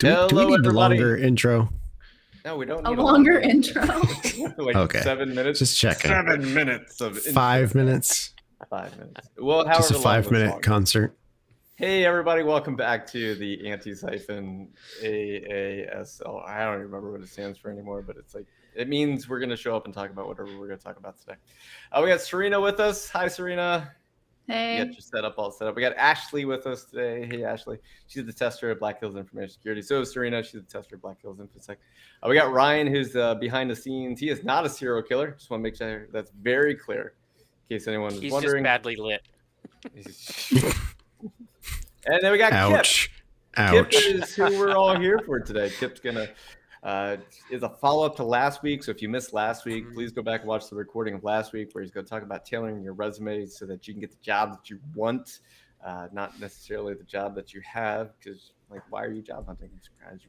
Do we Hello, need a everybody. longer intro? No, we don't A need longer intro. like Okay. 7 minutes. Just checking. 7 minutes of 5 minutes. 5 minutes. Well, Just however a long the 5-minute song is. concert. Hey, everybody! Welcome back to the Antisyphon AASLR. I don't even remember what it stands for anymore, but it's like it means we're gonna show up and talk about whatever we're gonna talk about today. We got Serena with us. Hi, Serena. Hey. You got your setup all set up. We got Ashley with us today. Hey, Ashley. She's the tester at Black Hills Information Security. So is Serena. She's the tester at Black Hills Infosec. We got Ryan, who's behind the scenes. He is not a serial killer. Just want to make sure that's very clear in case anyone was wondering. He's just badly lit. And then we got Ouch. Kip. Ouch. Kip is who we're all here for today. Kip's gonna is a follow-up to last week. So if you missed last week, please go back and watch the recording of last week where he's going to talk about tailoring your resume so that you can get the job that you want, not necessarily the job that you have. Because like, why are you job hunting?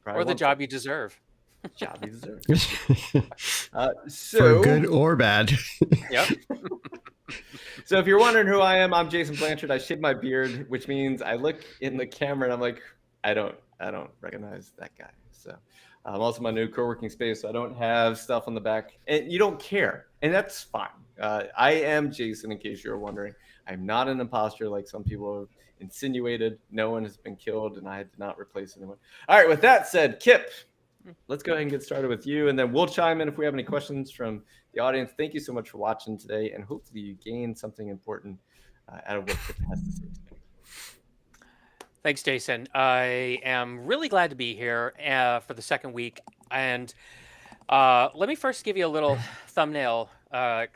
Or the job you deserve. Job you deserve. For good or bad. Yep. So if you're wondering who I am, I'm Jason Blanchard. I shave my beard, which means I look in the camera and I'm like, I don't recognize that guy. So I'm also in my new co-working space, so I don't have stuff on the back, and you don't care, and that's fine. I am Jason, in case you're wondering. I'm not an imposter like some people have insinuated. No one has been killed, and I did not replace anyone. All right, with that said, Kip, let's go ahead and get started with you, and then we'll chime in if we have any questions from the audience. Thank you so much for watching today, and hopefully you gain something important out of what Kip has to say today. Thanks, Jason. I am really glad to be here for the second week. And let me first give you a little thumbnail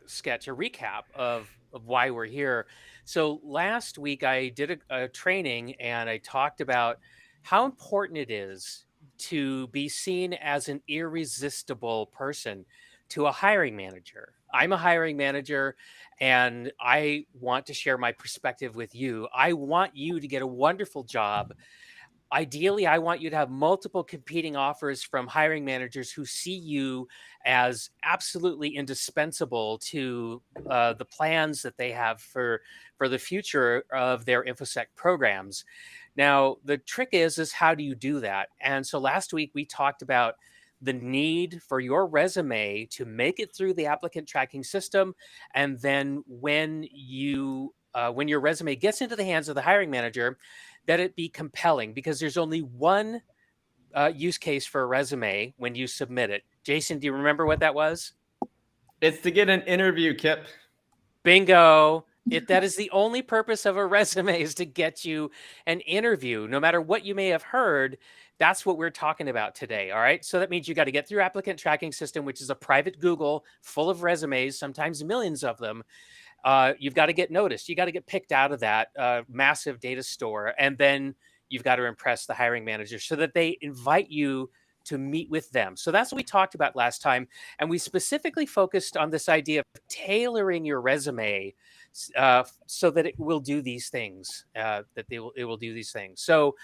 sketch, a recap of why we're here. So last week I did a training and I talked about how important it is to be seen as an irresistible person to a hiring manager. I'm a hiring manager and I want to share my perspective with you. I want you to get a wonderful job. Ideally, I want you to have multiple competing offers from hiring managers who see you as absolutely indispensable to the plans that they have for the future of their Infosec programs. Now, the trick is how do you do that? And so last week we talked about the need for your resume to make it through the applicant tracking system, and then when your resume gets into the hands of the hiring manager, that it be compelling, because there's only one use case for a resume when you submit it. Jason, do you remember what that was? It's to get an interview, Kip. Bingo. That is the only purpose of a resume, is to get you an interview. No matter what you may have heard, that's what we're talking about today. All right. So that means you got to get through applicant tracking system, which is a private Google full of resumes, sometimes millions of them. You've got to get noticed. You got to get picked out of that massive data store. And then you've got to impress the hiring manager so that they invite you to meet with them. So that's what we talked about last time. And we specifically focused on this idea of tailoring your resume so that it will do these things, it will do these things. So,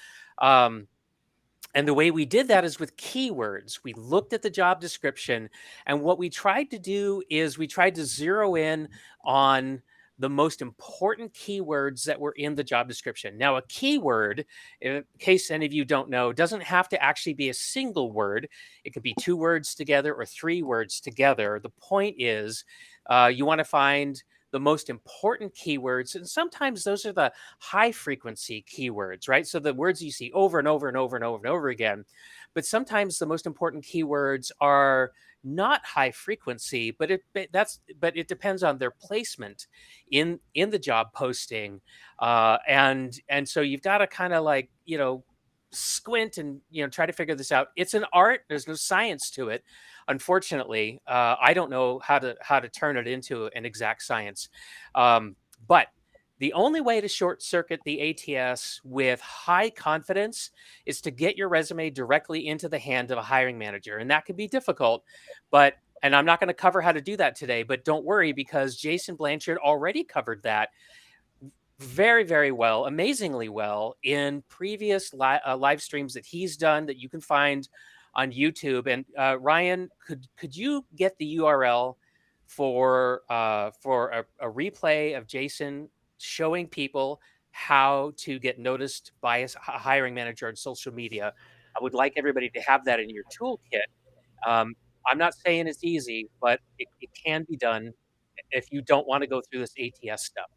and the way we did that is with keywords. We looked at the job description, and what we tried to do is we tried to zero in on the most important keywords that were in the job description. Now, a keyword, in case any of you don't know, doesn't have to actually be a single word. It could be 2 words together or 3 words together. The point is you want to find the most important keywords, and sometimes those are the high frequency keywords, right? So the words you see over and over and over and over and over again. But sometimes the most important keywords are not high frequency, but it depends on their placement in the job posting, and so you've got to kind of like squint and try to figure this out. It's an art. There's no science to it. Unfortunately, I don't know how to turn it into an exact science. But the only way to short circuit the ATS with high confidence is to get your resume directly into the hand of a hiring manager. And that can be difficult, and I'm not going to cover how to do that today, but don't worry, because Jason Blanchard already covered that very, very well, amazingly well, in previous live streams that he's done that you can find on YouTube. And Ryan, could you get the URL for a replay of Jason showing people how to get noticed by a hiring manager on social media? I would like everybody to have that in your toolkit. Um, I'm not saying it's easy, but it can be done if you don't want to go through this ATS stuff.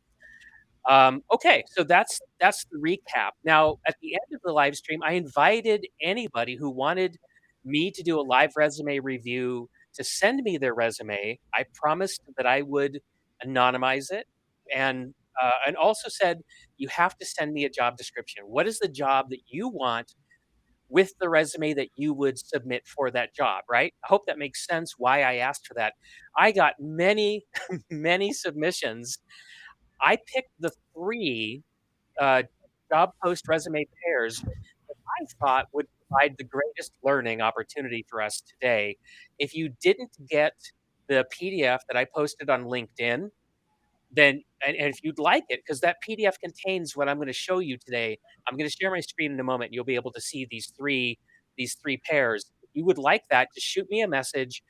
Okay, so that's the recap. Now, at the end of the live stream, I invited anybody who wanted me to do a live resume review to send me their resume. I promised that I would anonymize it, and also said you have to send me a job description. What is the job that you want with the resume that you would submit for that job? Right? I hope that makes sense. Why I asked for that. I got many, many submissions. I picked the three job post resume pairs that I thought would provide the greatest learning opportunity for us today. If you didn't get the PDF that I posted on LinkedIn, then and if you'd like it, because that PDF contains what I'm going to show you today. I'm going to share my screen in a moment. You'll be able to see these three pairs. If you would like that, just shoot me a message,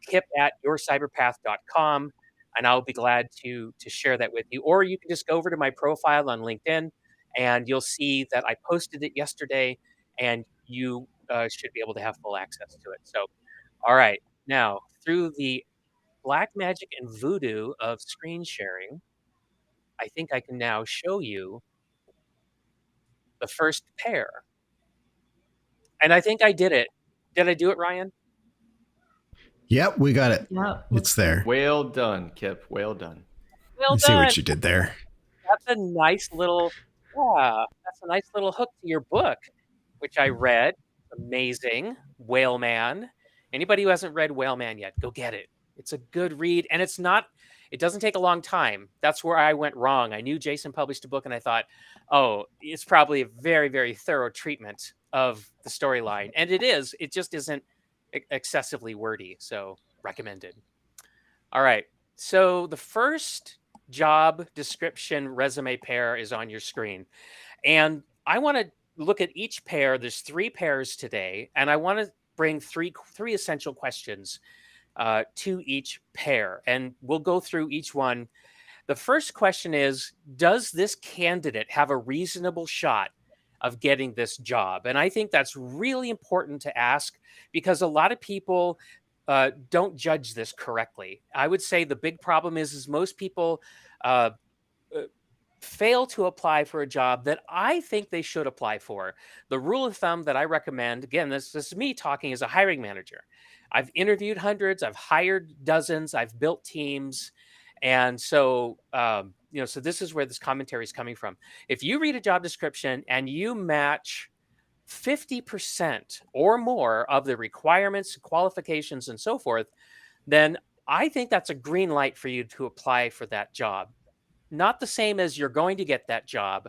kip@yourcyberpath.com, and I'll be glad to share that with you. Or you can just go over to my profile on LinkedIn, and you'll see that I posted it yesterday, and you should be able to have full access to it. So, all right, now through the black magic and voodoo of screen sharing, I think I can now show you the first pair. And I think I did it. Did I do it, Ryan? Yep, we got it. Yeah. It's there. Well done, Kip. Well done. Well I see done. what you did there. That's a nice little, yeah, that's a nice little hook to your book, which I read. Amazing. Whale Man. Anybody who hasn't read Whale Man yet, go get it. It's a good read, and it doesn't take a long time. That's where I went wrong. I knew Jason published a book, and I thought, oh, it's probably a very, very thorough treatment of the storyline. And it is. It just isn't excessively wordy. So recommended. All right. So the first job description resume pair is on your screen. And I want to look at each pair. There's three pairs today, and I want to bring three essential questions to each pair, and we'll go through each one. The first question is, does this candidate have a reasonable shot of getting this job? And I think that's really important to ask because a lot of people don't judge this correctly. I would say the big problem is most people uh, fail to apply for a job that I think they should apply for. The rule of thumb that I recommend, again, this is me talking as a hiring manager. I've interviewed hundreds, I've hired dozens, I've built teams. And so, so this is where this commentary is coming from. If you read a job description and you match 50% or more of the requirements, qualifications, and so forth, then I think that's a green light for you to apply for that job. Not the same as you're going to get that job,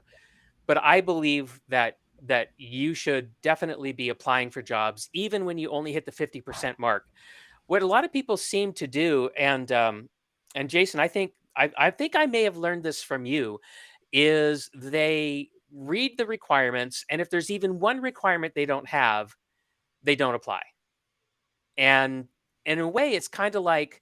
but I believe that you should definitely be applying for jobs even when you only hit the 50% mark. What a lot of people seem to do, and Jason, I think I may have learned this from you, is they read the requirements, and if there's even one requirement they don't have, they don't apply. And in a way, it's kind of like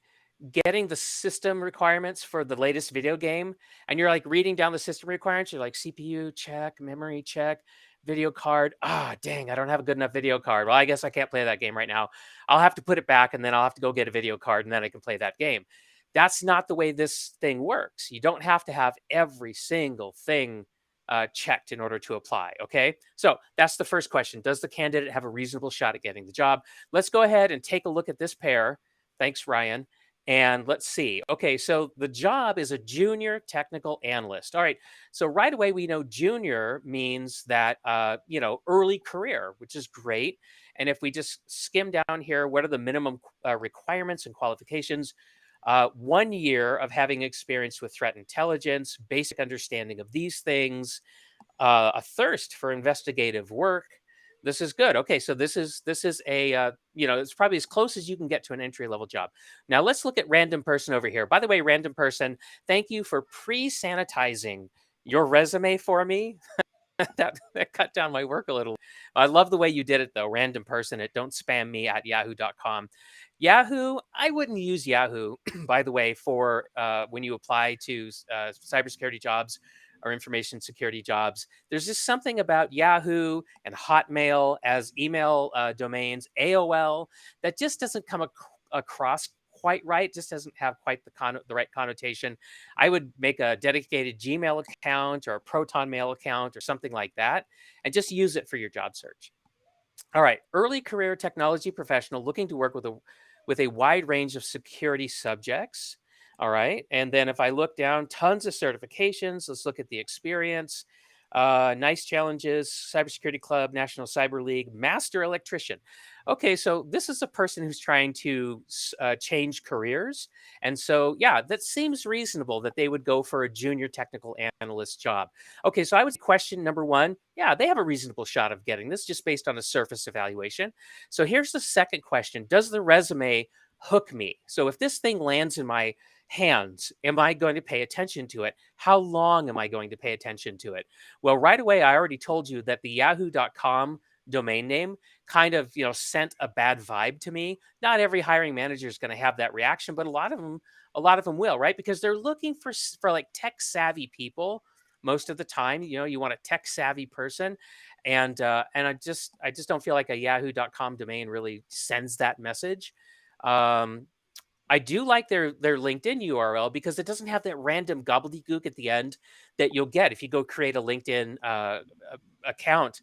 getting the system requirements for the latest video game, and you're like reading down the system requirements. You're like CPU check, memory check, video card. Ah, dang, I don't have a good enough video card. Well, I guess I can't play that game right now. I'll have to put it back, and then I'll have to go get a video card, and then I can play that game. That's not the way this thing works. You don't have to have every single thing checked in order to apply. Okay. So that's the first question. Does the candidate have a reasonable shot at getting the job? Let's go ahead and take a look at this pair. Thanks, Ryan. And let's see. Okay. So the job is a junior technical analyst. All right. So right away, we know junior means that, early career, which is great. And if we just skim down here, what are the minimum requirements and qualifications? 1 year of having experience with threat intelligence, basic understanding of these things, a thirst for investigative work. This is good. Okay, so this is a it's probably as close as you can get to an entry level job. Now let's look at random person over here. By the way, random person, thank you for pre-sanitizing your resume for me. that cut down my work a little. I love the way you did it though. Random person at don't spam me at yahoo.com. Yahoo, I wouldn't use Yahoo, by the way, for when you apply to cybersecurity jobs or information security jobs. There's just something about Yahoo and Hotmail as email domains, AOL, that just doesn't come across quite right. Just doesn't have quite the right connotation. I would make a dedicated Gmail account or a Proton Mail account or something like that, and just use it for your job search. All right, early career technology professional looking to work with a wide range of security subjects. All right, and then if I look down, tons of certifications. Let's look at the experience. Nice challenges: Cybersecurity Club, National Cyber League, Master Electrician. Okay, so this is a person who's trying to change careers, and so yeah, that seems reasonable that they would go for a junior technical analyst job. Okay, so I would say question number one, yeah, they have a reasonable shot of getting this just based on a surface evaluation. So here's the second question: does the resume hook me? So if this thing lands in my hands, am I going to pay attention to it? How long am I going to pay attention to it? Well, right away, I already told you that the yahoo.com domain name kind of, sent a bad vibe to me. Not every hiring manager is going to have that reaction, but a lot of them will, right? Because they're looking for like tech savvy people most of the time. You want a tech savvy person, and I just don't feel like a yahoo.com domain really sends that message. Um, I do like their LinkedIn URL because it doesn't have that random gobbledygook at the end that you'll get if you go create a LinkedIn account.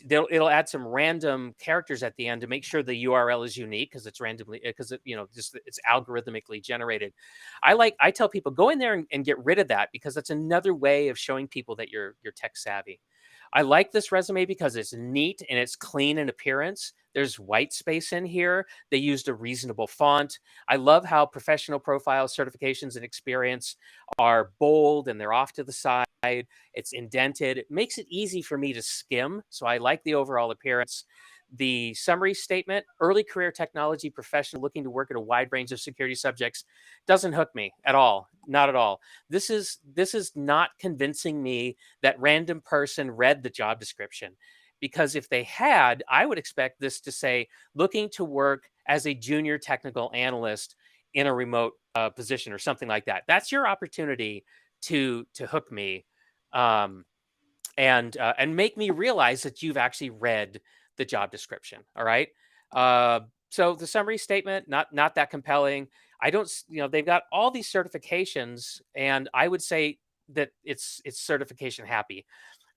It'll add some random characters at the end to make sure the URL is unique because it's randomly because it's algorithmically generated. I tell people go in there and get rid of that because that's another way of showing people that you're tech savvy. I like this resume because it's neat and it's clean in appearance. There's white space in here. They used a reasonable font. I love how professional profiles, certifications, and experience are bold and they're off to the side. It's indented. It makes it easy for me to skim. So I like the overall appearance. The summary statement: early career technology professional looking to work at a wide range of security subjects, doesn't hook me at all. Not at all. This is not convincing me that random person read the job description, because if they had, I would expect this to say looking to work as a junior technical analyst in a remote position or something like that. That's your opportunity to hook me, um, and make me realize that you've actually read the job description. All right. So the summary statement, not that compelling. I don't, they've got all these certifications, and I would say that it's certification happy.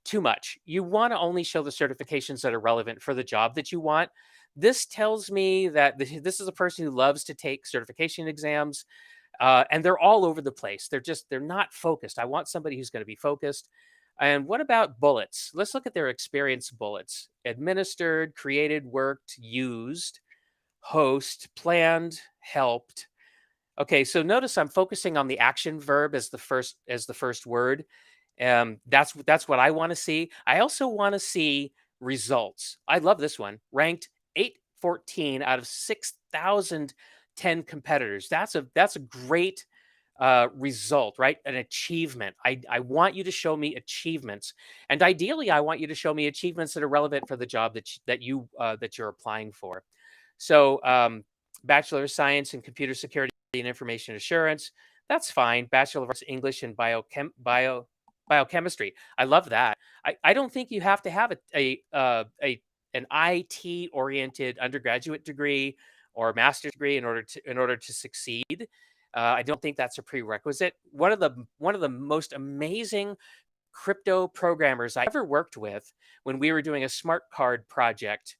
Too much. You want to only show the certifications that are relevant for the job that you want. This tells me that this is a person who loves to take certification exams, and they're all over the place. They're not focused. I want somebody who's going to be focused. And what about bullets? Let's look at their experience bullets: administered, created, worked, used, host, planned, helped. Okay, so notice I'm focusing on the action verb as the first word. That's what I want to see. I also want to see results. I love this one. Ranked 814 out of 6,010 competitors. That's a great result, right? An achievement. I want you to show me achievements, and ideally, I want you to show me achievements that are relevant for the job that you're applying for. So, Bachelor of Science in Computer Security and Information Assurance. That's fine. Bachelor of Arts English and biochemistry. I love that. I don't think you have to have an IT oriented undergraduate degree or master's degree in order to succeed. I don't think that's a prerequisite. One of the most amazing crypto programmers I ever worked with when we were doing a smart card project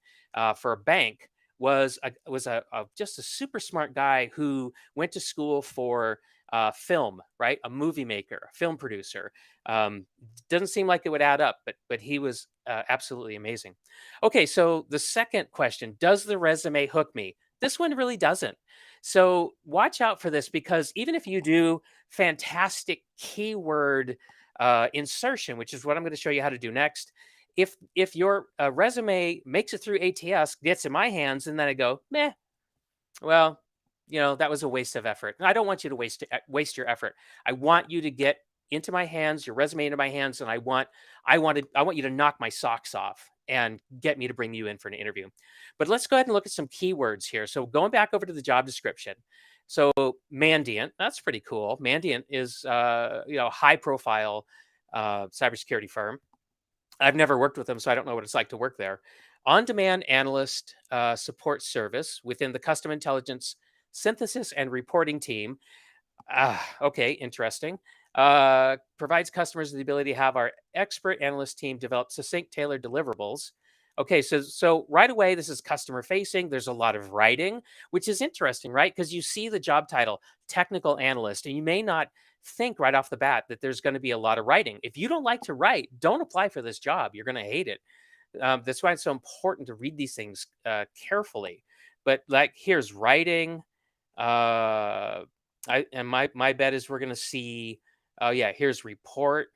for a bank was just a super smart guy who went to school for film, right? A movie maker, a film producer. Doesn't seem like it would add up, but he was absolutely amazing. Okay, so the second question: does the resume hook me? This one really doesn't. So watch out for this, because even if you do fantastic keyword insertion, which is what I'm going to show you how to do next, if your resume makes it through ATS, gets in my hands, and then I go, meh, well, that was a waste of effort. And I don't want you to waste your effort. I want you to get into my hands, your resume into my hands, and I want you to knock my socks off and get me to bring you in for an interview. But let's go ahead and look at some keywords here. So going back over to the job description. So Mandiant, that's pretty cool. Mandiant is high profile cybersecurity firm. I've never worked with them, so I don't know what it's like to work there. On-demand analyst support service within the custom intelligence synthesis and reporting team. Okay, interesting. Provides customers the ability to have our expert analyst team develop succinct, tailored deliverables. Okay, so right away, this is customer facing. There's a lot of writing, which is interesting, right? Because you see the job title, technical analyst, and you may not think right off the bat that there's going to be a lot of writing. If you don't like to write, don't apply for this job. You're going to hate it. That's why it's so important to read these things carefully. But like, here's writing. My bet is we're going to see. Oh yeah, here's report.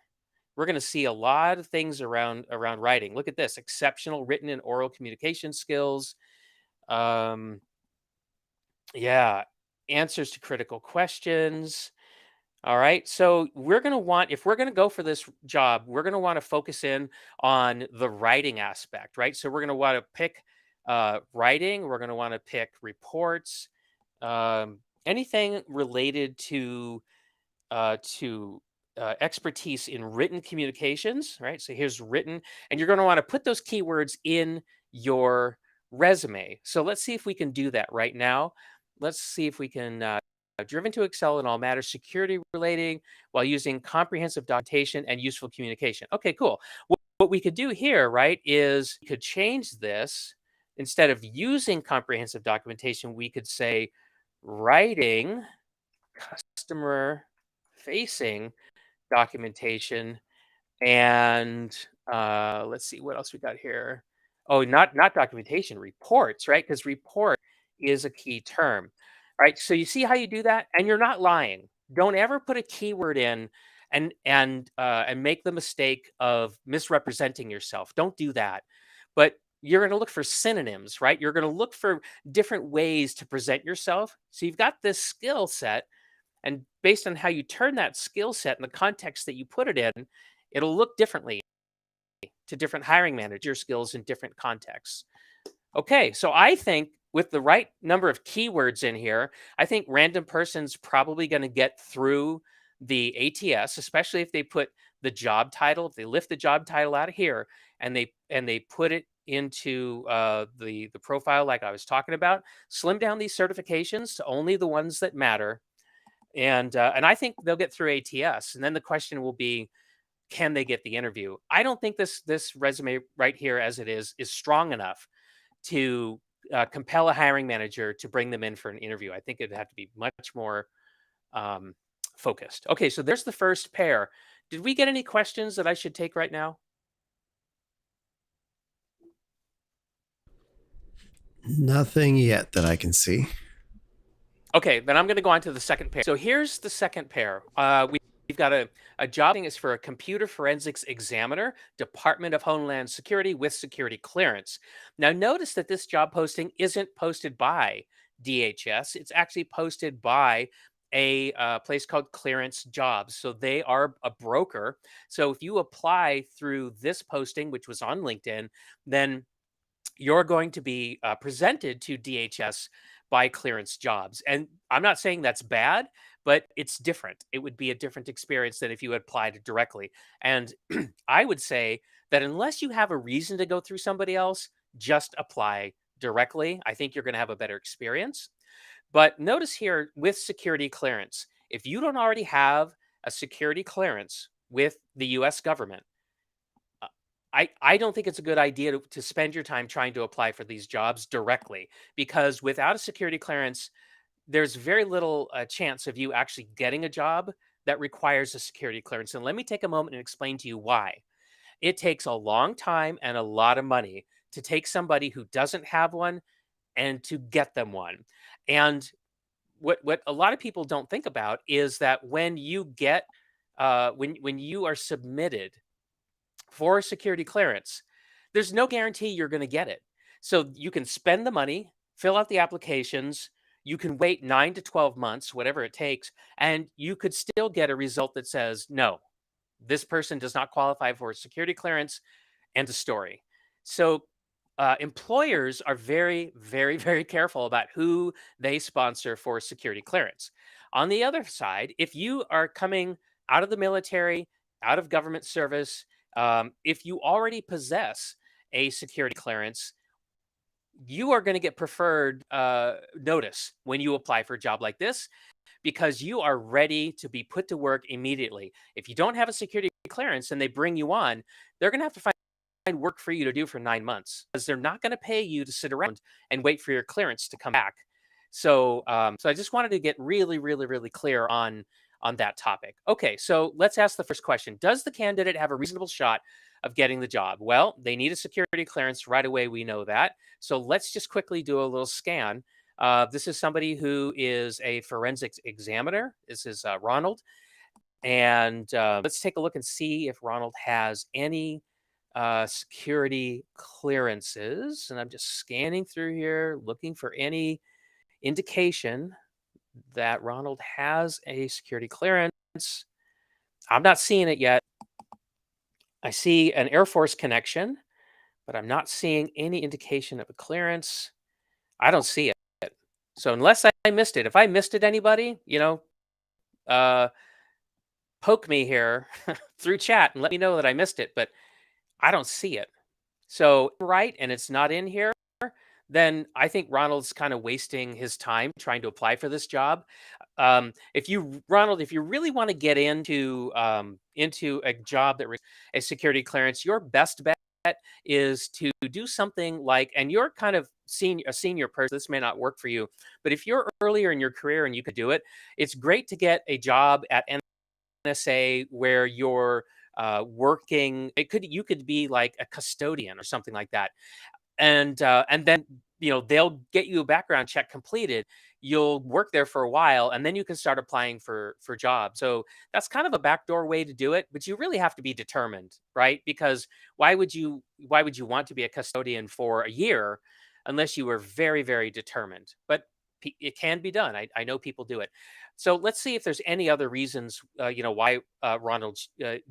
We're going to see a lot of things around writing. Look at this: exceptional written and oral communication skills. Um, yeah, answers to critical questions. All right. So we're going to want, if we're going to go for this job, we're going to want to focus in on the writing aspect, right? So we're going to want to pick writing. We're going to want to pick reports, anything related to expertise in written communications, right? So here's written, and you're going to want to put those keywords in your resume. So let's see if we can do that right now. Let's see if we can driven to excel in all matters security relating while using comprehensive documentation and useful communication. Okay, cool. What we could do here, right, is we could change this. Instead of using comprehensive documentation, we could say writing customer facing documentation. And let's see what else we got here. Oh, not documentation, reports, right? Because report is a key term. Right. So you see how you do that, and you're not lying. Don't ever put a keyword in and make the mistake of misrepresenting yourself. Don't do that. But you're going to look for synonyms, right? You're going to look for different ways to present yourself. So you've got this skill set, and based on how you turn that skill set and the context that you put it in, it'll look differently to different hiring manager skills in different contexts. Okay, so I think with the right number of keywords in here, I think random person's probably going to get through the ATS, especially if they put the job title, if they lift the job title out of here and they put it into the profile like I was talking about, slim down these certifications to only the ones that matter, and I think they'll get through ATS. And then the question will be, can they get the interview? I don't think this resume right here as it is strong enough to compel a hiring manager to bring them in for an interview. I think it'd have to be much more focused. Okay, so there's the first pair. Did we get any questions that I should take right now? Nothing yet that I can see. Okay, then I'm going to go on to the second pair. So here's the second pair. We've got a job is for a computer forensics examiner, Department of Homeland Security with security clearance. Now, notice that this job posting isn't posted by DHS. It's actually posted by a place called Clearance Jobs. So they are a broker. So if you apply through this posting, which was on LinkedIn, then you're going to be presented to DHS by Clearance Jobs. And I'm not saying that's bad, but it's different. It would be a different experience than if you had applied directly. And I would say that unless you have a reason to go through somebody else, just apply directly. I think you're going to have a better experience. But notice here with security clearance, if you don't already have a security clearance with the US government, I don't think it's a good idea to spend your time trying to apply for these jobs directly, because without a security clearance, there's very little chance of you actually getting a job that requires a security clearance. And let me take a moment and explain to you why. It takes a long time and a lot of money to take somebody who doesn't have one and to get them one. And what a lot of people don't think about is that when you get when you are submitted for a security clearance, there's no guarantee you're going to get it. So you can spend the money, fill out the applications, you can wait 9 to 12 months, whatever it takes, and you could still get a result that says, no, this person does not qualify for a security clearance, end of story. So employers are very, very, very careful about who they sponsor for security clearance. On the other side, if you are coming out of the military, out of government service, if you already possess a security clearance, you are going to get preferred notice when you apply for a job like this because you are ready to be put to work immediately. If you don't have a security clearance and they bring you on, they're going to have to find work for you to do for 9 months because they're not going to pay you to sit around and wait for your clearance to come back. So, so I just wanted to get really, really, really clear on that topic. Okay, so let's ask the first question: does the candidate have a reasonable shot of getting the job? Well, they need a security clearance right away. We know that. So let's just quickly do a little scan. This is somebody who is a forensics examiner. This is Ronald. And let's take a look and see if Ronald has any security clearances. And I'm just scanning through here, looking for any indication that Ronald has a security clearance. I'm not seeing it yet. I see an Air Force connection, but I'm not seeing any indication of a clearance. I don't see it. So unless I missed it, if I missed it, anybody, poke me here through chat and let me know that I missed it, but I don't see it. So, right, and it's not in here, then I think Ronald's kind of wasting his time trying to apply for this job. Ronald, if you really want to get into a job that a security clearance, your best bet is to do something like, and you're kind of a senior person, this may not work for you, but if you're earlier in your career and you could do it, it's great to get a job at NSA where you're working. You could be like a custodian or something like that, and then they'll get you a background check completed. You'll work there for a while, and then you can start applying for jobs. So that's kind of a backdoor way to do it, but you really have to be determined, right? Because why would you want to be a custodian for a year unless you were very, very determined? But it can be done. I know people do it. So let's see if there's any other reasons, why Ronald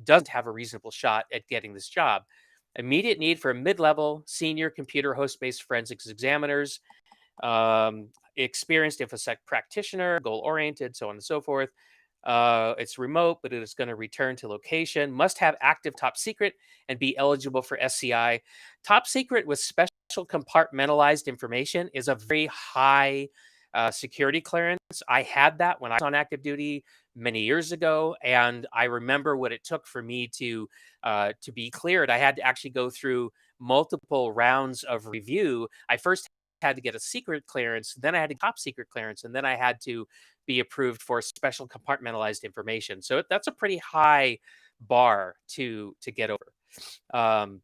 doesn't have a reasonable shot at getting this job. Immediate need for mid-level senior computer host-based forensics examiners, experienced Infosec practitioner, goal-oriented, so on and so forth. It's remote, but it is going to return to location. Must have active top secret and be eligible for SCI. Top secret with special compartmentalized information is a very high security clearance. I had that when I was on active duty many years ago, and I remember what it took for me to be cleared. I had to actually go through multiple rounds of review. I first had to get a secret clearance, then I had a top secret clearance, and then I had to be approved for special compartmentalized information. So that's a pretty high bar to get over.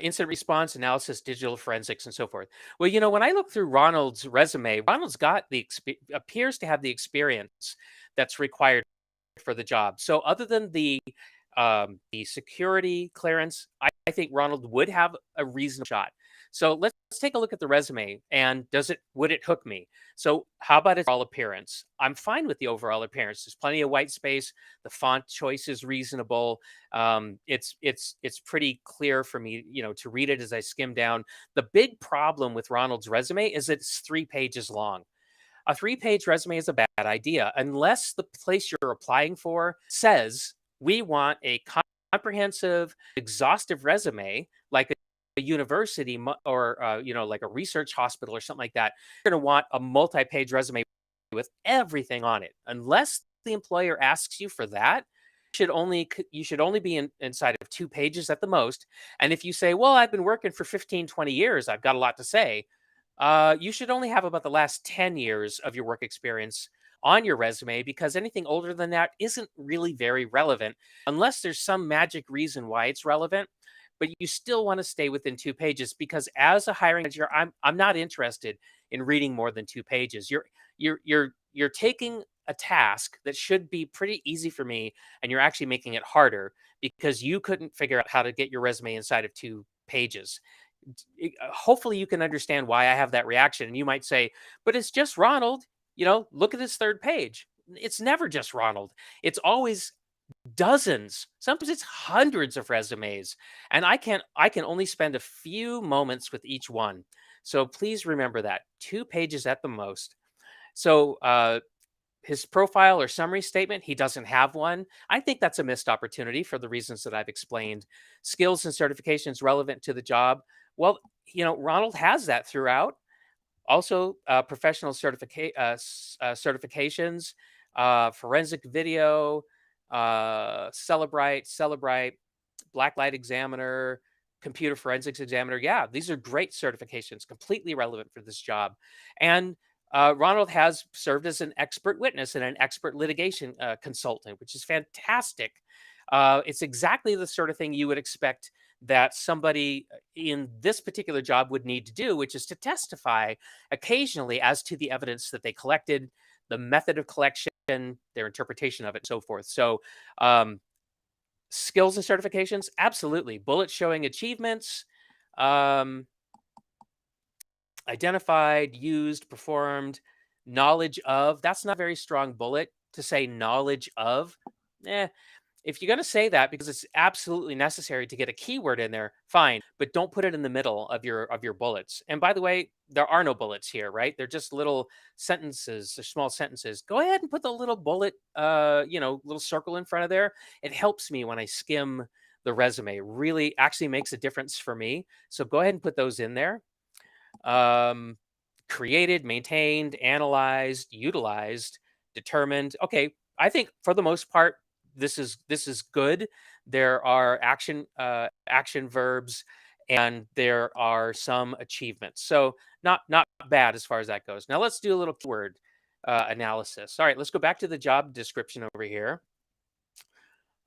Incident response analysis, digital forensics, and so forth. Well, when I look through Ronald's resume, Ronald's got appears to have the experience that's required for the job. So other than the security clearance, I think Ronald would have a reasonable shot. So let's take a look at the resume, and would it hook me? So how about its overall appearance? I'm fine with the overall appearance. There's plenty of white space. The font choice is reasonable. It's pretty clear for me, to read it as I skim down. The big problem with Ronald's resume is it's 3 pages long. A 3-page resume is a bad idea unless the place you're applying for says we want a comprehensive, exhaustive resume, like a university or like a research hospital or something like that. You're going to want a multi-page resume with everything on it. Unless the employer asks you for that, you should only be inside of 2 pages at the most. And if you say, well, I've been working for 15, 20 years, I've got a lot to say, you should only have about the last 10 years of your work experience on your resume, because anything older than that isn't really very relevant unless there's some magic reason why it's relevant. But you still want to stay within 2 pages, because as a hiring manager, I'm not interested in reading more than 2 pages. You're taking a task that should be pretty easy for me, and you're actually making it harder because you couldn't figure out how to get your resume inside of 2 pages. Hopefully you can understand why I have that reaction. And you might say, but it's just Ronald. Look at his 3rd page. It's never just Ronald. It's always dozens, sometimes it's hundreds of resumes, and I can only spend a few moments with each one. So please remember that 2 pages at the most. So his profile or summary statement, he doesn't have one. I think that's a missed opportunity for the reasons that I've explained. Skills and certifications relevant to the job. Well, Ronald has that throughout. Also, professional certifications, forensic video, Celebrite, Blacklight Examiner, Computer Forensics Examiner. Yeah, these are great certifications, completely relevant for this job. And Ronald has served as an expert witness and an expert litigation consultant, which is fantastic. It's exactly the sort of thing you would expect that somebody in this particular job would need to do, which is to testify occasionally as to the evidence that they collected, the method of collection, their interpretation of it, so forth. So, skills and certifications, absolutely. Bullets showing achievements, um, identified, used, performed, knowledge of. That's not a very strong bullet to say knowledge of. Eh, if you're going to say that because it's absolutely necessary to get a keyword in there, fine, but don't put it in the middle of your bullets. And by the way, there are no bullets here, right? They're just little sentences, or small sentences. Go ahead and put the little bullet, little circle in front of there. It helps me when I skim the resume. Really, actually makes a difference for me. So go ahead and put those in there. Created, maintained, analyzed, utilized, determined. Okay, I think for the most part, this is good. There are action verbs, and there are some achievements. So not bad as far as that goes. Now let's do a little keyword analysis. All right, let's go back to the job description over here.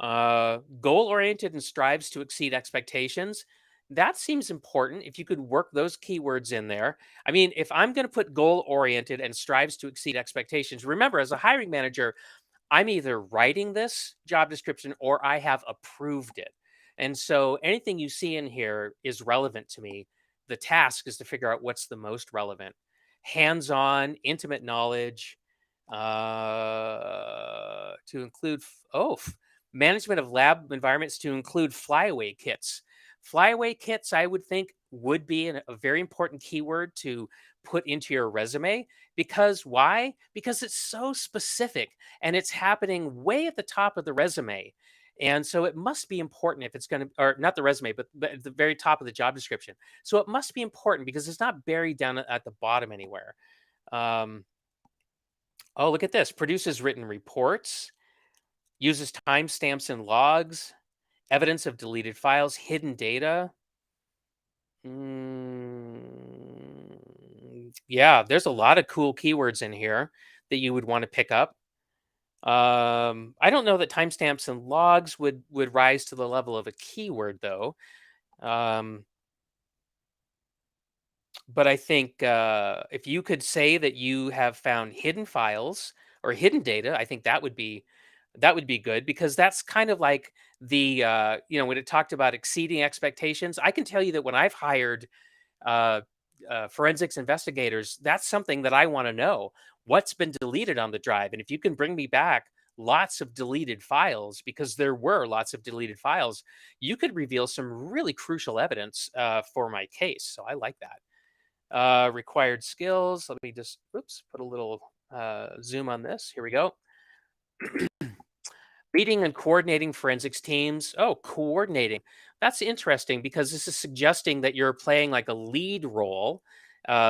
Goal oriented and strives to exceed expectations. That seems important. If you could work those keywords in there. I mean, if I'm going to put goal oriented and strives to exceed expectations, remember, as a hiring manager, I'm either writing this job description or I have approved it. And so anything you see in here is relevant to me. The task is to figure out what's the most relevant. Hands on, intimate knowledge, to include, management of lab environments to include flyaway kits. Flyaway kits, I would think, would be a very important keyword to put into your resume. Because why? Because it's so specific and it's happening way at the top of the resume. And so it must be important if it's going to, or not the resume, but at the very top of the job description. So it must be important because it's not buried down at the bottom anywhere. Oh, look at this. Produces written reports, uses timestamps and logs, evidence of deleted files, hidden data. Yeah, there's a lot of cool keywords in here that you would want to pick up. I don't know that timestamps and logs would rise to the level of a keyword, though. But I think if you could say that you have found hidden files or hidden data, I think that would be good, because that's kind of like the when it talked about exceeding expectations. I can tell you that when I've hired uh, forensics investigators, that's something that I want to know. What's been deleted on the drive? And if you can bring me back lots of deleted files, because there were lots of deleted files, you could reveal some really crucial evidence for my case. So I like that. Required skills. Let me just, put a little zoom on this. Here we go. Leading and coordinating forensics teams. Oh, coordinating. That's interesting because this is suggesting that you're playing like a lead role.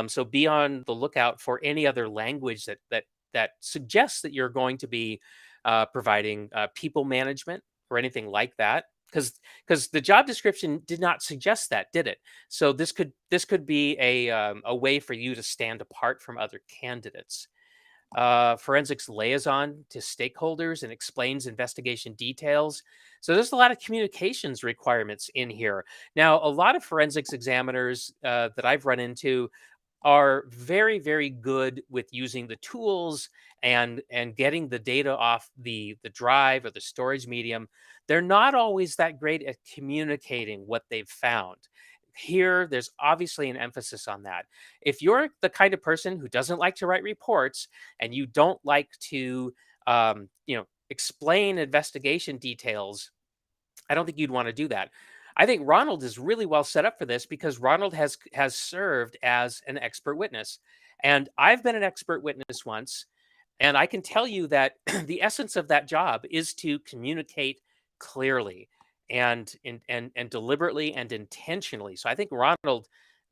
So be on the lookout for any other language that suggests that you're going to be providing people management or anything like that. Because the job description did not suggest that, did it? So this could be a way for you to stand apart from other candidates. Forensics liaison to stakeholders and explains investigation details. So there's a lot of communications requirements in here. Now, a lot of forensics examiners that I've run into are very, very good with using the tools and getting the data off the drive or the storage medium. They're not always that great at communicating what they've found. Here, there's obviously an emphasis on that. If you're the kind of person who doesn't like to write reports and you don't like to, explain investigation details, I don't think you'd want to do that. I think Ronald is really well set up for this because Ronald has served as an expert witness, and I've been an expert witness once. And I can tell you that the essence of that job is to communicate clearly and deliberately and intentionally. So I think Ronald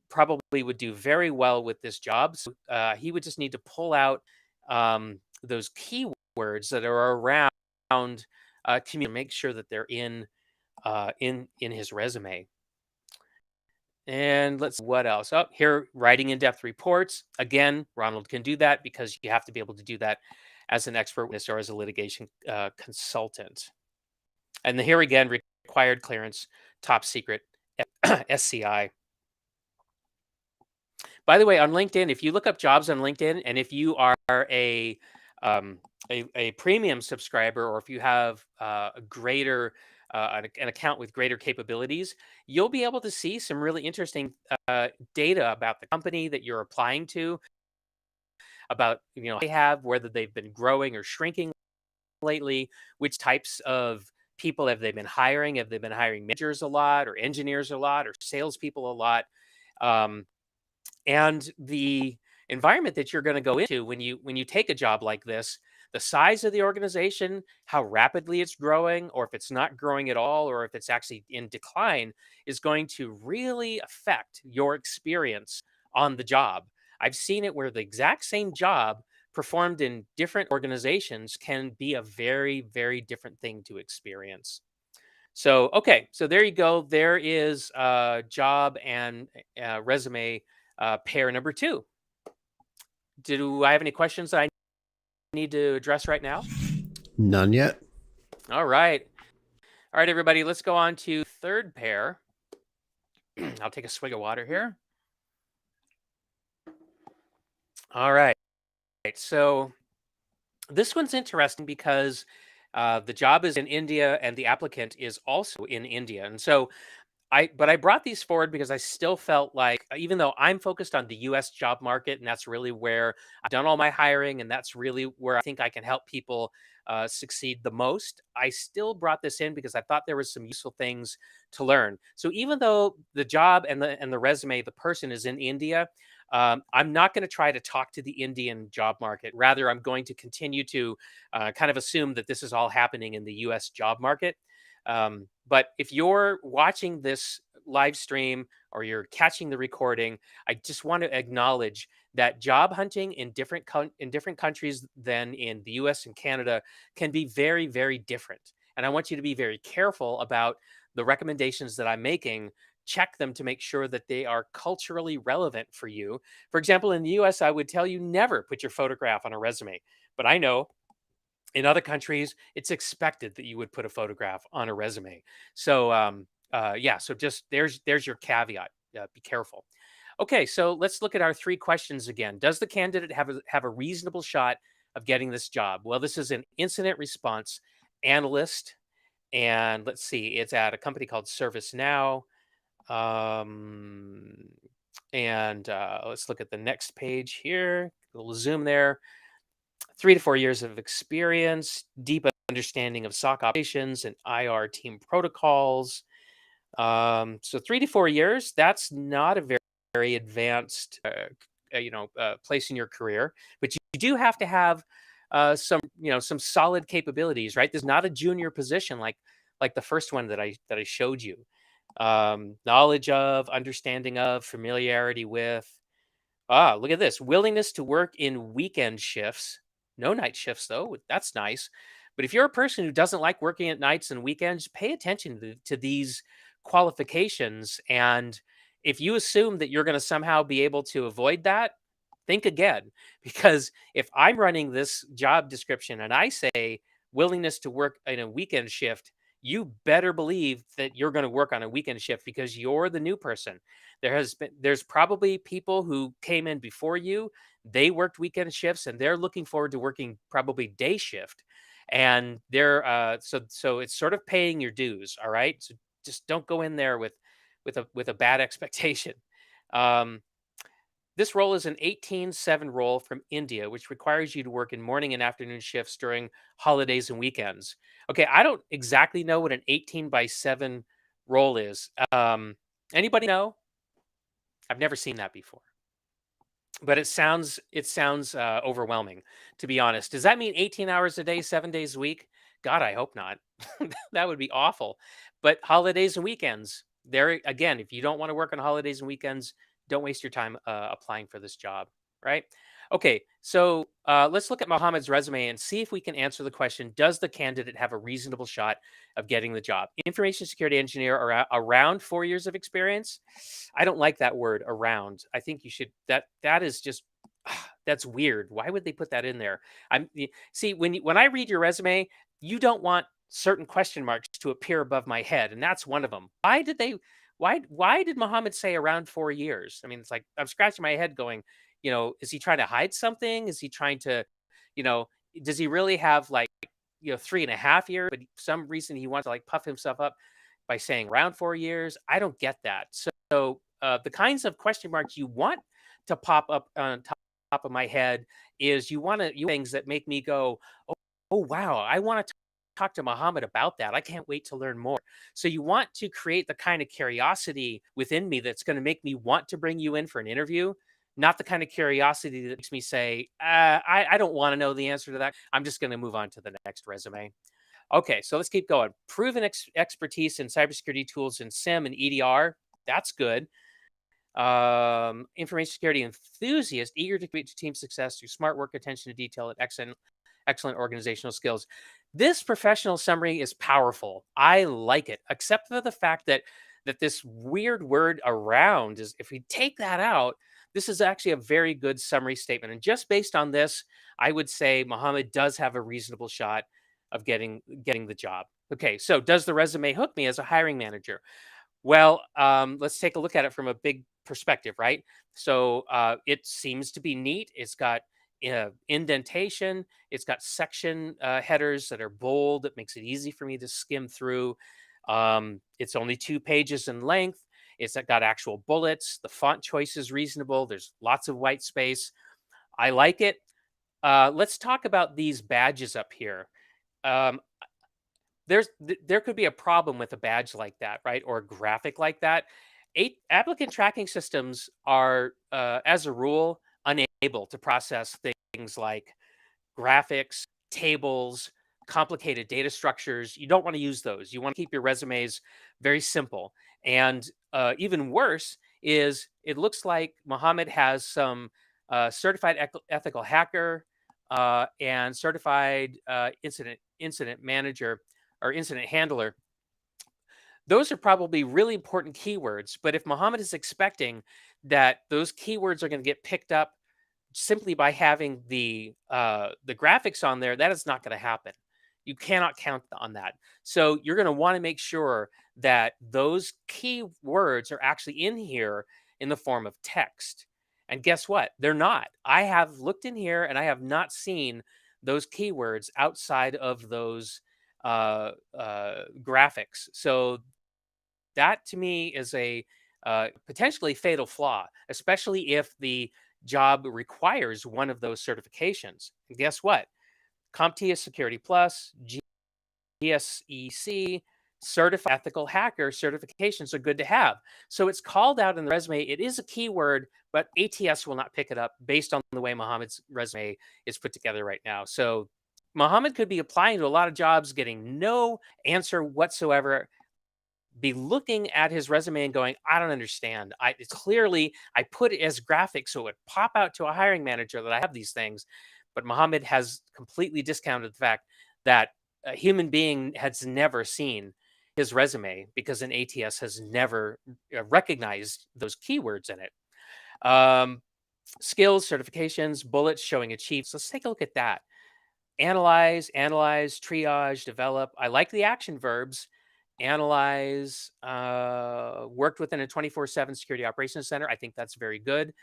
probably would do very well with this job. So he would just need to pull out those keywords that are around make sure that they're in his resume. And let's see what else. Oh, here, writing in-depth reports. Again, Ronald can do that because you have to be able to do that as an expert witness or as a litigation consultant. And here again, required clearance, top secret, SCI. By the way, on LinkedIn, if you look up jobs on LinkedIn, and if you are a premium subscriber, or if you have a greater an account with greater capabilities, you'll be able to see some really interesting data about the company that you're applying to, about they have, whether they've been growing or shrinking lately, which types of people have they been hiring? Have they been hiring managers a lot, or engineers a lot, or salespeople a lot? And the environment that you're going to go into when you take a job like this, the size of the organization, how rapidly it's growing, or if it's not growing at all, or if it's actually in decline, is going to really affect your experience on the job. I've seen it where the exact same job performed in different organizations can be a very, very different thing to experience. So, okay, so there you go. There is job and resume pair number 2. Do I have any questions that I need to address right now? None yet. All right. All right, everybody, let's go on to third pair. I'll take a swig of water here. All right. So this one's interesting because the job is in India and the applicant is also in India. And so I brought these forward because I still felt like, even though I'm focused on the US job market, and that's really where I've done all my hiring, and that's really where I think I can help people succeed the most, I still brought this in because I thought there was some useful things to learn. So even though the job and the resume, the person is in India, I'm not going to try to talk to the Indian job market. Rather, I'm going to continue to kind of assume that this is all happening in the US job market. But if you're watching this live stream or you're catching the recording, I just want to acknowledge that job hunting in different countries than in the US and Canada can be very, very different. And I want you to be very careful about the recommendations that I'm making. Check them to make sure that they are culturally relevant for you. For example, in the US, I would tell you never put your photograph on a resume. But I know in other countries, it's expected that you would put a photograph on a resume. So, yeah, so just there's your caveat. Be careful. Okay, so let's look at our 3 questions again. Does the candidate have a reasonable shot of getting this job? Well, this is an incident response analyst, and let's see, it's at a company called ServiceNow. And let's look at the next page here. A little zoom there. 3 to 4 years of experience, deep understanding of SOC operations and IR team protocols. So 3 to 4 years, that's not a very, very advanced, place in your career, but you do have to have some solid capabilities, right? There's not a junior position like the first one that I showed you. Knowledge of, understanding of, familiarity with. Look at this. Willingness to work in weekend shifts. No night shifts, though. That's nice. But if you're a person who doesn't like working at nights and weekends, pay attention to these qualifications. And if you assume that you're going to somehow be able to avoid that, think again. Because if I'm running this job description and I say willingness to work in a weekend shift, you better believe that you're going to work on a weekend shift because you're the new person. There's probably people who came in before you. They worked weekend shifts and they're looking forward to working probably day shift. And they're so it's sort of paying your dues. All right. So just don't go in there with a bad expectation. This role is an 18/7 role from India, which requires you to work in morning and afternoon shifts during holidays and weekends. Okay, I don't exactly know what an 18/7 role is. Anybody know? I've never seen that before. but it sounds overwhelming, to be honest. Does that mean 18 hours a day, 7 days a week? God, I hope not. That would be awful. But holidays and weekends, there again, if you don't want to work on holidays and weekends, don't waste your time applying for this job, right? Okay, so let's look at Mohammed's resume and see if we can answer the question: does the candidate have a reasonable shot of getting the job? Information security engineer around 4 years of experience. I don't like that word around. I think you should that is just that's weird. Why would they put that in there? See when I read your resume, you don't want certain question marks to appear above my head, and that's one of them. Why did Muhammad say around 4 years? I mean, it's like I'm scratching my head going, is he trying to hide something? Is he trying to, you know, does he really have like 3.5 years, but some reason he wants to like puff himself up by saying around 4 years? I don't get that. So the kinds of question marks you want to pop up on top of my head is you want to you things that make me go, oh wow, I want to talk to Muhammad about that. I can't wait to learn more. So you want to create the kind of curiosity within me that's going to make me want to bring you in for an interview, not the kind of curiosity that makes me say, I don't want to know the answer to that. I'm just going to move on to the next resume. Okay, so let's keep going. Proven expertise in cybersecurity tools in SIM and EDR. That's good. Information security enthusiast, eager to contribute to team success through smart work, attention to detail, and excellent organizational skills. This professional summary is powerful. I like it, except for the fact that this weird word around is, if we take that out, this is actually a very good summary statement. And just based on this, I would say Muhammad does have a reasonable shot of getting the job. Okay, so does the resume hook me as a hiring manager? Well, let's take a look at it from a big perspective, right? So it seems to be neat. It's got indentation. It's got section headers that are bold. That makes it easy for me to skim through. It's only 2 pages in length. It's got actual bullets. The font choice is reasonable. There's lots of white space. I like it. Let's talk about these badges up here. Um, there could be a problem with a badge like that, right? Or a graphic like that. Applicant tracking systems are, as a rule, unable to process things like graphics, tables, complicated data structures. You don't want to use those. You want to keep your resumes very simple. And even worse is it looks like Mohammed has some certified ethical hacker and certified incident manager or incident handler. Those are probably really important keywords. But if Mohammed is expecting that those keywords are going to get picked up simply by having the graphics on there, that is not going to happen. You cannot count on that. So you're going to want to make sure that those keywords are actually in here in the form of text. And guess what? They're not. I have looked in here and I have not seen those keywords outside of those graphics. So that to me is a potentially fatal flaw, especially if the job requires one of those certifications. And guess what? CompTIA Security Plus, GSEC, Certified Ethical Hacker certifications are good to have. So it's called out in the resume. It is a keyword, but ATS will not pick it up based on the way Mohammed's resume is put together right now. So Mohammed could be applying to a lot of jobs, getting no answer whatsoever, be looking at his resume and going, I don't understand. It's clearly, I put it as graphics so it would pop out to a hiring manager that I have these things. But Mohammed has completely discounted the fact that a human being has never seen his resume because an ATS has never recognized those keywords in it. Skills, certifications, bullets showing achieved. So let's take a look at that. Analyze, triage, develop. I like the action verbs. Analyze, worked within a 24/7 security operations center. I think that's very good.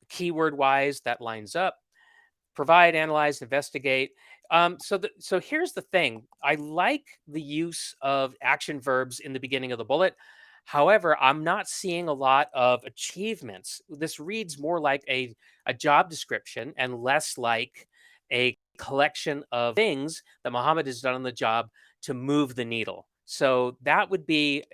Keyword wise, that lines up. Provide, analyze, investigate. So here's the thing. I like the use of action verbs in the beginning of the bullet. However, I'm not seeing a lot of achievements. This reads more like a job description and less like a collection of things that Mohammed has done on the job to move the needle. So that would be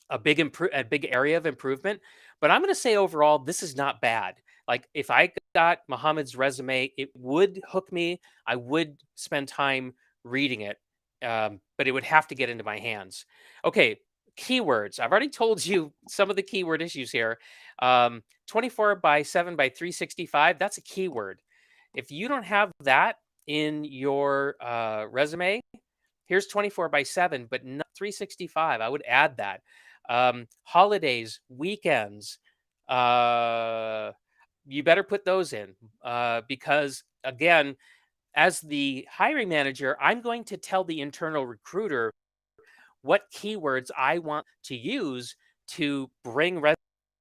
a big area of improvement. But I'm going to say overall, this is not bad. Like if I got Muhammad's resume, it would hook me. I would spend time reading it, but it would have to get into my hands. Okay, keywords. I've already told you some of the keyword issues here. 24 by 7 by 365, that's a keyword. If you don't have that in your resume, here's 24 by 7, but not 365. I would add that. Holidays, weekends, you better put those in because, again, as the hiring manager, I'm going to tell the internal recruiter what keywords I want to use to bring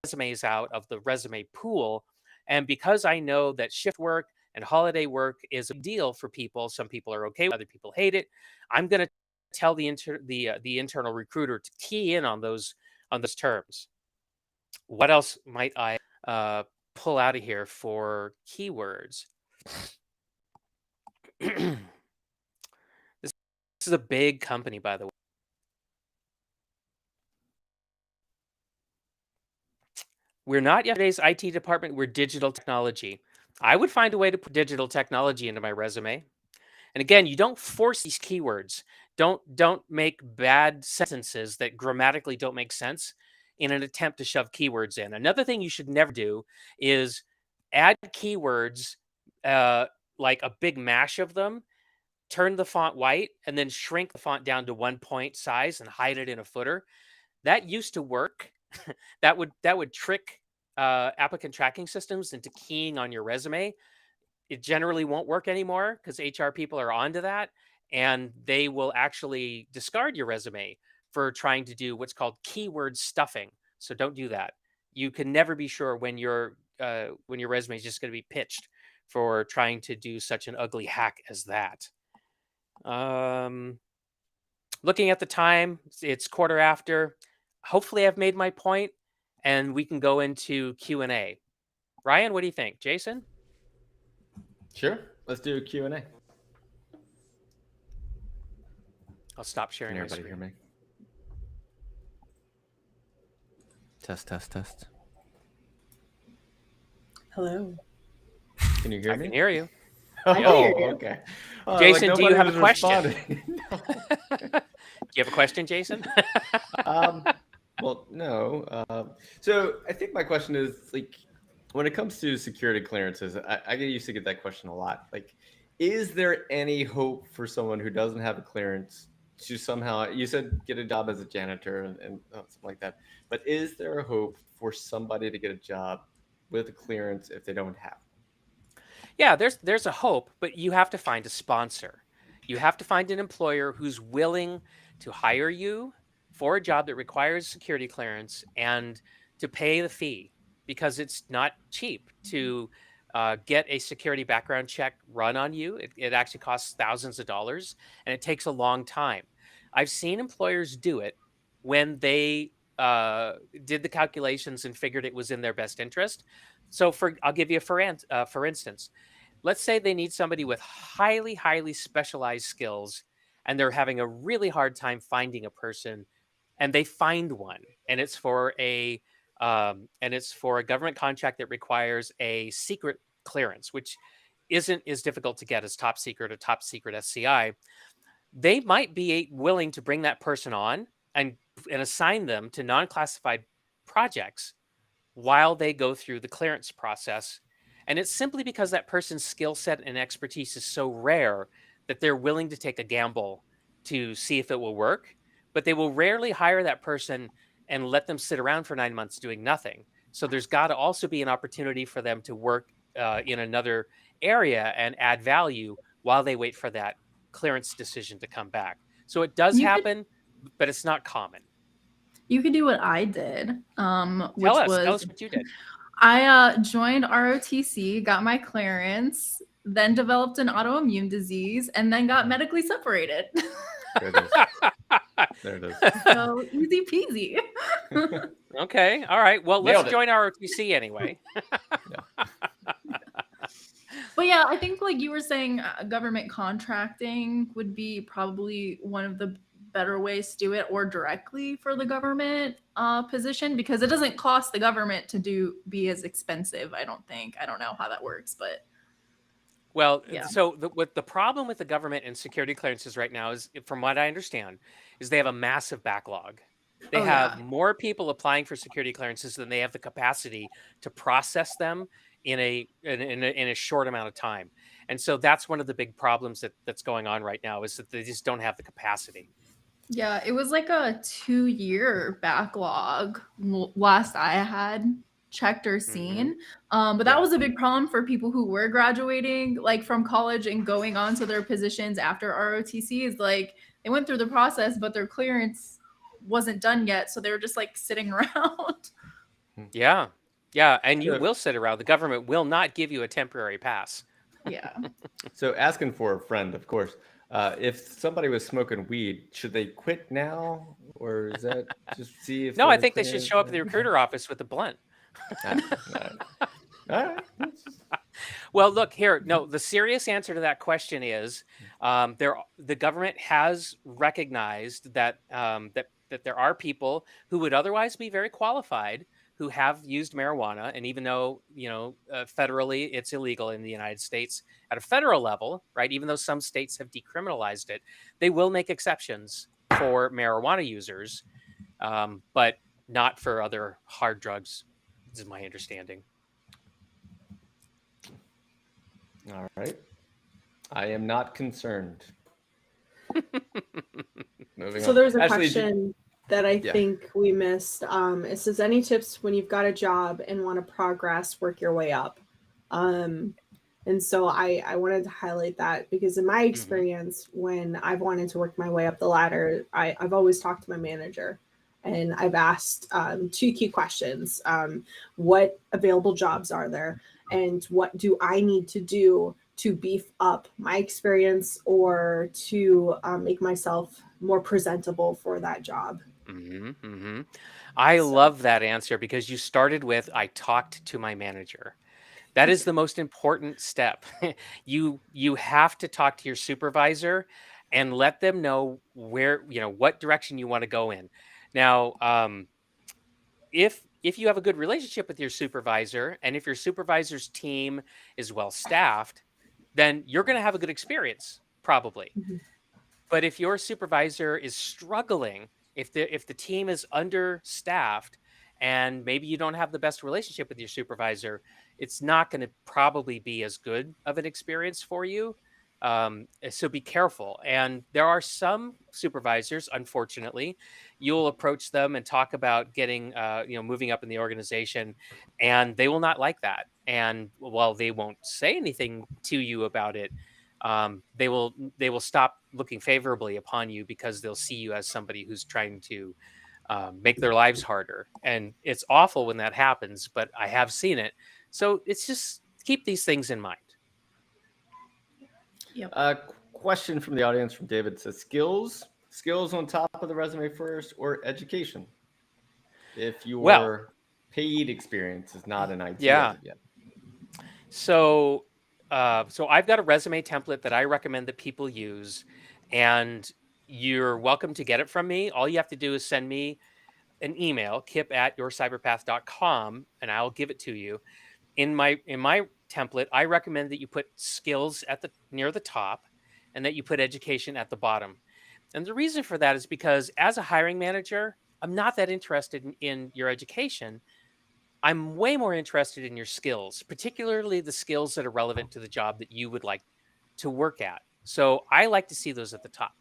resumes out of the resume pool. And because I know that shift work and holiday work is a deal for people, some people are okay, other people hate it. I'm going to tell the internal recruiter to key in on those terms. What else might I pull out of here for keywords? This is a big company, by the way. We're not yesterday's IT department. We're digital technology. I would find a way to put digital technology into my resume. And again, you don't force these keywords. Don't make bad sentences that grammatically don't make sense in an attempt to shove keywords in. Another thing you should never do is add keywords like a big mash of them, turn the font white, and then shrink the font down to 1 point size and hide it in a footer. That used to work. that would trick applicant tracking systems into keying on your resume. It generally won't work anymore because HR people are onto that, and they will actually discard your resume for trying to do what's called keyword stuffing. So don't do that. You can never be sure when your resume is just going to be pitched for trying to do such an ugly hack as that. Looking at the time, it's quarter after. Hopefully I've made my point and we can go into Q&A. Ryan, what do you think? Jason? Sure. Let's do a Q&A. I'll stop sharing Can my everybody screen. hear me? Test. Hello. Can you hear I me? can hear you. Oh, hear you. okay. Jason, do you nobody have a was question? responding. Do you have a question, Jason? Well, no. So I think my question is like, when it comes to security clearances, I used to get that question a lot. Like, is there any hope for someone who doesn't have a clearance to somehow, you said get a job as a janitor and something like that, but is there a hope for somebody to get a job with a clearance if they don't have? Yeah, there's a hope, but you have to find a sponsor. You have to find an employer who's willing to hire you for a job that requires security clearance and to pay the fee because it's not cheap to get a security background check run on you. It actually costs thousands of dollars and it takes a long time. I've seen employers do it when they did the calculations and figured it was in their best interest. So I'll give you for instance, let's say they need somebody with highly specialized skills and they're having a really hard time finding a person and they find one and it's for a government contract that requires a secret clearance, which isn't as difficult to get as top secret or top secret SCI. They might be willing to bring that person on and assign them to non-classified projects while they go through the clearance process. And it's simply because that person's skill set and expertise is so rare that they're willing to take a gamble to see if it will work. But they will rarely hire that person and let them sit around for 9 months doing nothing. So there's got to also be an opportunity for them to work in another area and add value while they wait for that clearance decision to come back. So it does happen, but it's not common. You could do what I did, which Tell was us what you did. I joined ROTC, got my clearance, then developed an autoimmune disease, and then got medically separated. There it is. There it is. So easy peasy. Okay. All right. Well, Nailed let's it. join ROTC anyway. But yeah, I think like you were saying, government contracting would be probably one of the better ways to do it, or directly for the government position, because it doesn't cost the government to be as expensive. I don't know how that works, but Well, yeah. so what the problem with the government and security clearances right now is, from what I understand, is they have a massive backlog. They Oh, have yeah. more people applying for security clearances than they have the capacity to process them in a short amount of time. And so that's one of the big problems that's going on right now, is that they just don't have the capacity. Yeah, it was like a 2-year backlog last I had checked or seen. But that Yeah. was a big problem for people who were graduating like from college and going on to their positions after ROTC. Is like they went through the process, but their clearance wasn't done yet. So they were just like sitting around. Yeah. Yeah. And you Yeah. will sit around. The government will not give you a temporary pass. Yeah. So asking for a friend, of course. If somebody was smoking weed, should they quit now, or is that just see if? No, I their think they should clearance- show up at the recruiter office with a blunt. All right. Well, look here. No, the serious answer to that question is the government has recognized that that there are people who would otherwise be very qualified who have used marijuana, and even though federally it's illegal in the United States at a federal level, right? Even though some states have decriminalized it, they will make exceptions for marijuana users, but not for other hard drugs. This is my understanding. All right. I am not concerned. Moving So on. there's a Ashley, question that I Yeah. think we missed. It says, any tips when you've got a job and want to progress, work your way up? And so I wanted to highlight that, because in my experience, when I've wanted to work my way up the ladder, I've always talked to my manager, and I've asked 2 key questions. What available jobs are there? And what do I need to do to beef up my experience or to make myself more presentable for that job? I love that answer, because you started with, I talked to my manager. That is the most important step. You have to talk to your supervisor and let them know where, what direction you want to go in. Now, if you have a good relationship with your supervisor, and if your supervisor's team is well staffed, then you're going to have a good experience, probably. But if your supervisor is struggling, if the team is understaffed, and maybe you don't have the best relationship with your supervisor, it's not going to probably be as good of an experience for you. So be careful. And there are some supervisors, unfortunately, you'll approach them and talk about getting, moving up in the organization, and they will not like that. And while they won't say anything to you about it, they will stop looking favorably upon you, because they'll see you as somebody who's trying to make their lives harder. And it's awful when that happens, but I have seen it. So it's just keep these things in mind. Question from the audience from David says, skills on top of the resume first, or education? If your paid experience is not an IT yet. So I've got a resume template that I recommend that people use, and you're welcome to get it from me. All you have to do is send me an email, kip@yourcyberpath.com, and I'll give it to you. In my template, I recommend that you put skills near the top, and that you put education at the bottom. And the reason for that is because, as a hiring manager, I'm not that interested in your education. I'm way more interested in your skills, particularly the skills that are relevant to the job that you would like to work at. So I like to see those at the top.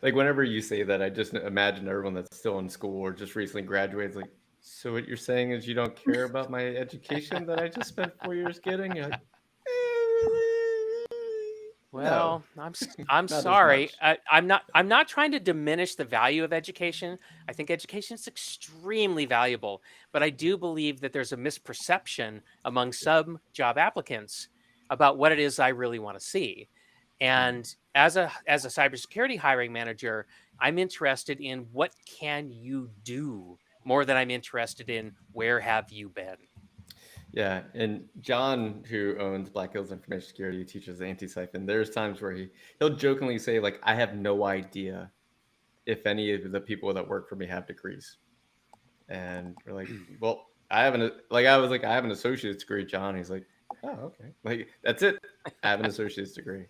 Like, whenever you say that, I just imagine everyone that's still in school or just recently graduated, like, so what you're saying is you don't care about my education that I just spent 4 years getting? You're like, well, no. I'm Not as sorry. much. I'm not trying to diminish the value of education. I think education is extremely valuable, but I do believe that there's a misperception among some job applicants about what it is I really want to see. And as a cybersecurity hiring manager, I'm interested in what can you do more than I'm interested in where have you been. Yeah, and John, who owns Black Hills Information Security, teaches Antisyphon. There's times where he'll jokingly say, like, I have no idea if any of the people that work for me have degrees. And we're like, well, I have an associate's degree, John. He's like, oh, okay. Like, that's it. I have an associate's degree.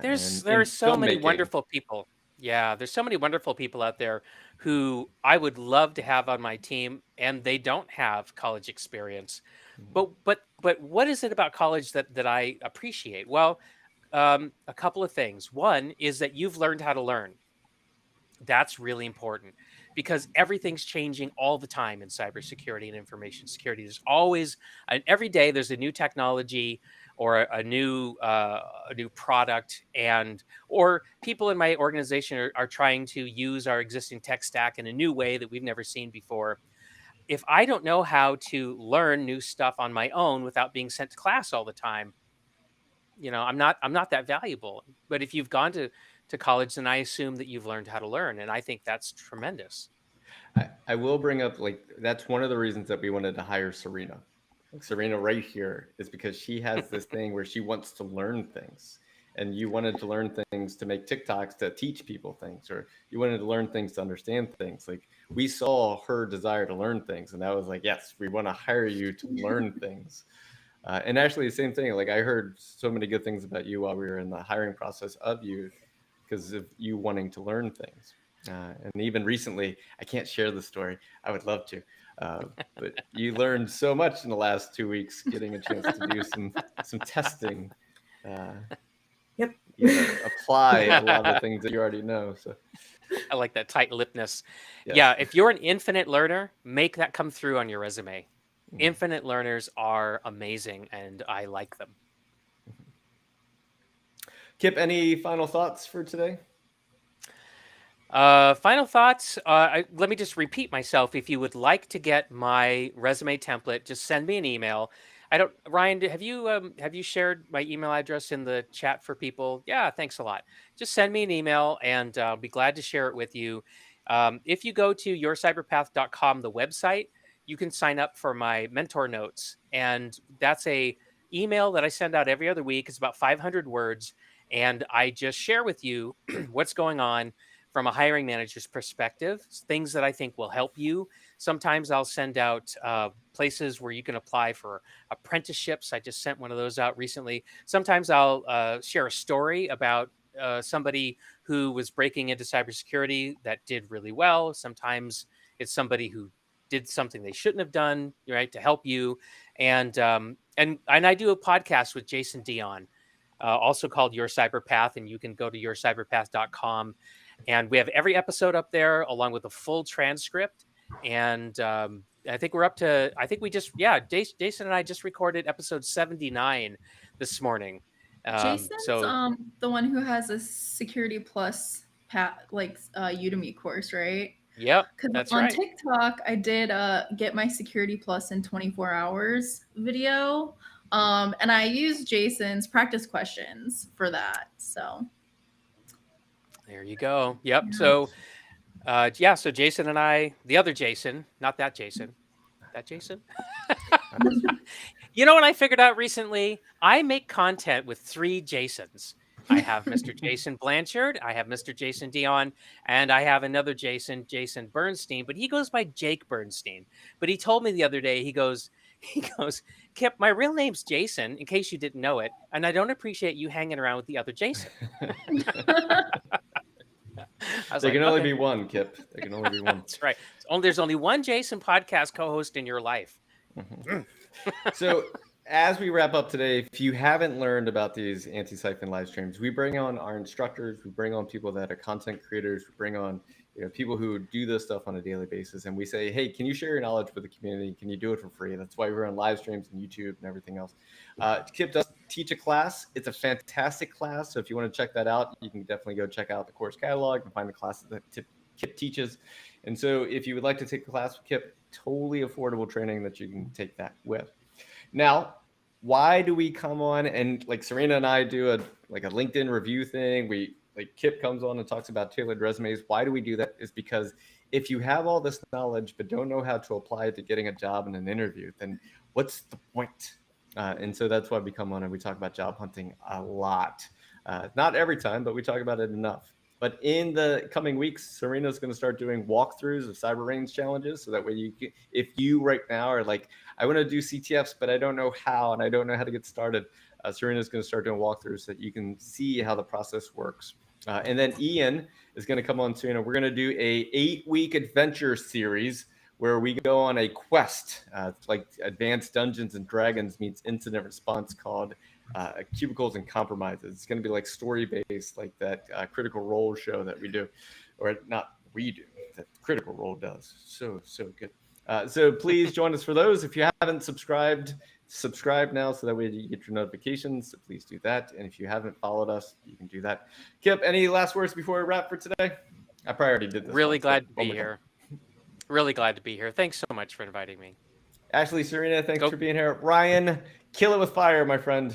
There are In so many filmmaking. wonderful people. Yeah, there's so many wonderful people out there who I would love to have on my team, and they don't have college experience. But what is it about college that I appreciate? Well, a couple of things. One is that you've learned how to learn. That's really important because everything's changing all the time in cybersecurity and information security. There's always, and every day there's a new technology or a new product, and or people in my organization are trying to use our existing tech stack in a new way that we've never seen before. If I don't know how to learn new stuff on my own without being sent to class all the time, I'm not that valuable. But if you've gone to college, then I assume that you've learned how to learn, and I think that's tremendous. I will bring up, like, that's one of the reasons that we wanted to hire Serena. Like, Serena right here is because she has this thing where she wants to learn things. And you wanted to learn things to make TikToks to teach people things, or you wanted to learn things to understand things. Like, we saw her desire to learn things, and that was like, yes, we want to hire you to learn things. And actually, the same thing. Like, I heard so many good things about you while we were in the hiring process of you because of you wanting to learn things. And even recently, I can't share the story. I would love to. But you learned so much in the last 2 weeks, getting a chance to do some testing. Yep. Apply a lot of the things that you already know. So I like that tight-lippedness. yes. Yeah, if you're an infinite learner, make that come through on your resume. Infinite learners are amazing, and I like them. Kip, any final thoughts for today? Final thoughts. Let me just repeat myself. If you would like to get my resume template, just send me an email. Ryan, have you shared my email address in the chat for people? Yeah, thanks a lot. Just send me an email, and I'll be glad to share it with you. If you go to yourcyberpath.com, the website, you can sign up for my mentor notes, and that's a email that I send out every other week. It's about 500 words, and I just share with you what's going on from a hiring manager's perspective, things that I think will help you. Sometimes I'll send out places where you can apply for apprenticeships. I just sent one of those out recently. Sometimes I'll share a story about somebody who was breaking into cybersecurity that did really well. Sometimes it's somebody who did something they shouldn't have done, right, to help you. And I do a podcast with Jason Dion, also called Your Cyberpath, and you can go to yourcyberpath.com. And we have every episode up there along with a full transcript. And I think we're up to, Jason and I just recorded episode 79 this morning. Jason's So the one who has a Security Plus Udemy course, right? Yep, Because that's on right. TikTok, I did get my Security Plus in 24 hours video. And I used Jason's practice questions for that. So There you go. Yep. Yeah. So Jason and I, the other Jason, not that Jason, that Jason. You know what I figured out recently? I make content with 3 Jasons. I have Mr. Jason Blanchard, I have Mr. Jason Dion, and I have another Jason, Jason Bernstein, but he goes by Jake Bernstein. But he told me the other day, he goes, Kip, my real name's Jason, in case you didn't know it, and I don't appreciate you hanging around with the other Jason. There can only be one, Kip. There can only be one. That's right. There's only one Jason podcast co-host in your life. So as we wrap up today, if you haven't learned about these Antisyphon live streams, we bring on our instructors, we bring on people that are content creators, we bring on people who do this stuff on a daily basis, and we say, hey, can you share your knowledge with the community? Can you do it for free? That's why we're on live streams and YouTube and everything else. Kip does teach a class. It's a fantastic class. So if you want to check that out, you can definitely go check out the course catalog and find the classes that Kip teaches. And so if you would like to take the class with Kip, totally affordable training that you can take that with. Now, why do we come on and like Serena and I do a LinkedIn review thing? Kip comes on and talks about tailored resumes. Why do we do that? Is because if you have all this knowledge but don't know how to apply it to getting a job in an interview, then what's the point? And so that's why we come on and we talk about job hunting a lot. Not every time, but we talk about it enough. But in the coming weeks, Serena's going to start doing walkthroughs of cyber range challenges. So that way you can, if you right now are like, I want to do CTFs, but I don't know how, and I don't know how to get started, Serena's going to start doing walkthroughs so that you can see how the process works. And then Ian is going to come on soon, and we're going to do a 8-week adventure series where we go on a quest, like Advanced Dungeons and Dragons meets incident response, called Cubicles and Compromises. It's going to be like story-based, like that Critical Role show that we do, or not we do, that Critical Role does. So good. So please join us for those. If you haven't subscribed, subscribe now so that way you get your notifications. So please do that. And if you haven't followed us, you can do that. Kip, any last words before we wrap for today? I probably already did this. Really glad to be here. Really glad to be here. Thanks so much for inviting me. Ashley, Serena, thanks for being here. Ryan, kill it with fire, my friend.